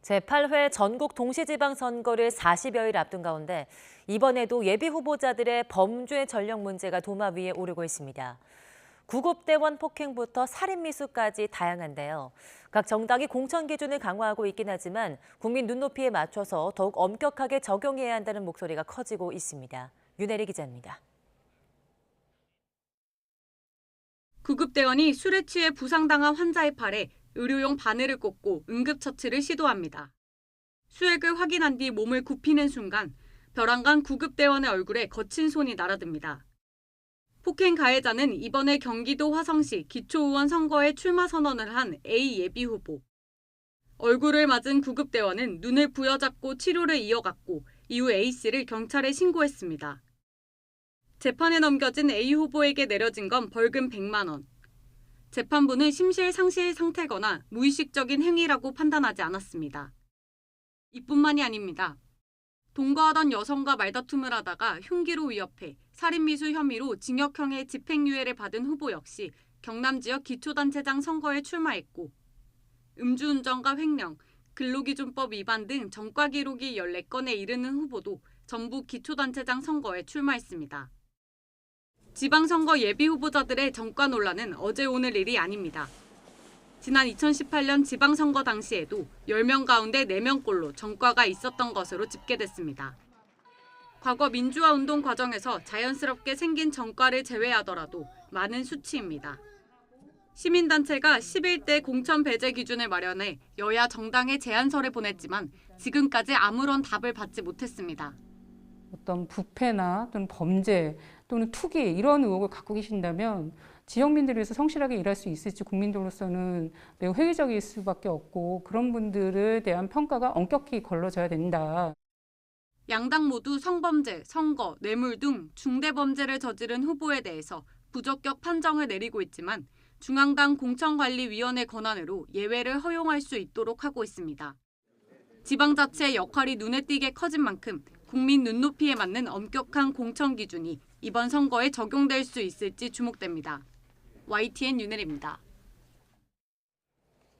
제8회 전국 동시지방선거를 40여일 앞둔 가운데 이번에도 예비 후보자들의 범죄 전력 문제가 도마 위에 오르고 있습니다. 구급대원 폭행부터 살인미수까지 다양한데요. 각 정당이 공천 기준을 강화하고 있긴 하지만 국민 눈높이에 맞춰서 더욱 엄격하게 적용해야 한다는 목소리가 커지고 있습니다. 윤혜리 기자입니다. 구급대원이 술에 취해 부상당한 환자의 팔에 의료용 바늘을 꽂고 응급처치를 시도합니다. 수액을 확인한 뒤 몸을 굽히는 순간 벼랑간 구급대원의 얼굴에 거친 손이 날아듭니다. 폭행 가해자는 이번에 경기도 화성시 기초의원 선거에 출마 선언을 한 A 예비 후보. 얼굴을 맞은 구급대원은 눈을 부여잡고 치료를 이어갔고 이후 A씨를 경찰에 신고했습니다. 재판에 넘겨진 A 후보에게 내려진 건 벌금 100만 원. 재판부는 심실상실 상태거나 무의식적인 행위라고 판단하지 않았습니다. 이뿐만이 아닙니다. 동거하던 여성과 말다툼을 하다가 흉기로 위협해 살인미수 혐의로 징역형의 집행유예를 받은 후보 역시 경남 지역 기초단체장 선거에 출마했고 음주운전과 횡령, 근로기준법 위반 등 전과 기록이 14건에 이르는 후보도 전부 기초단체장 선거에 출마했습니다. 지방선거 예비 후보자들의 전과 논란은 어제 오늘 일이 아닙니다. 지난 2018년 지방선거 당시에도 10명 가운데 4명꼴로 전과가 있었던 것으로 집계됐습니다. 과거 민주화 운동 과정에서 자연스럽게 생긴 전과를 제외하더라도 많은 수치입니다. 시민단체가 11대 공천 배제 기준을 마련해 여야 정당에 제안서를 보냈지만 지금까지 아무런 답을 받지 못했습니다. 어떤 부패나 또는 범죄 또는 투기 이런 의혹을 갖고 계신다면 지역민들을 위해서 성실하게 일할 수 있을지 국민들로서는 매우 회의적일 수밖에 없고 그런 분들에 대한 평가가 엄격히 걸러져야 된다. 양당 모두 성범죄, 선거, 뇌물 등 중대범죄를 저지른 후보에 대해서 부적격 판정을 내리고 있지만 중앙당 공천관리위원회 권한으로 예외를 허용할 수 있도록 하고 있습니다. 지방자치의 역할이 눈에 띄게 커진 만큼 국민 눈높이에 맞는 엄격한 공천 기준이 이번 선거에 적용될 수 있을지 주목됩니다. YTN 윤혜리입니다.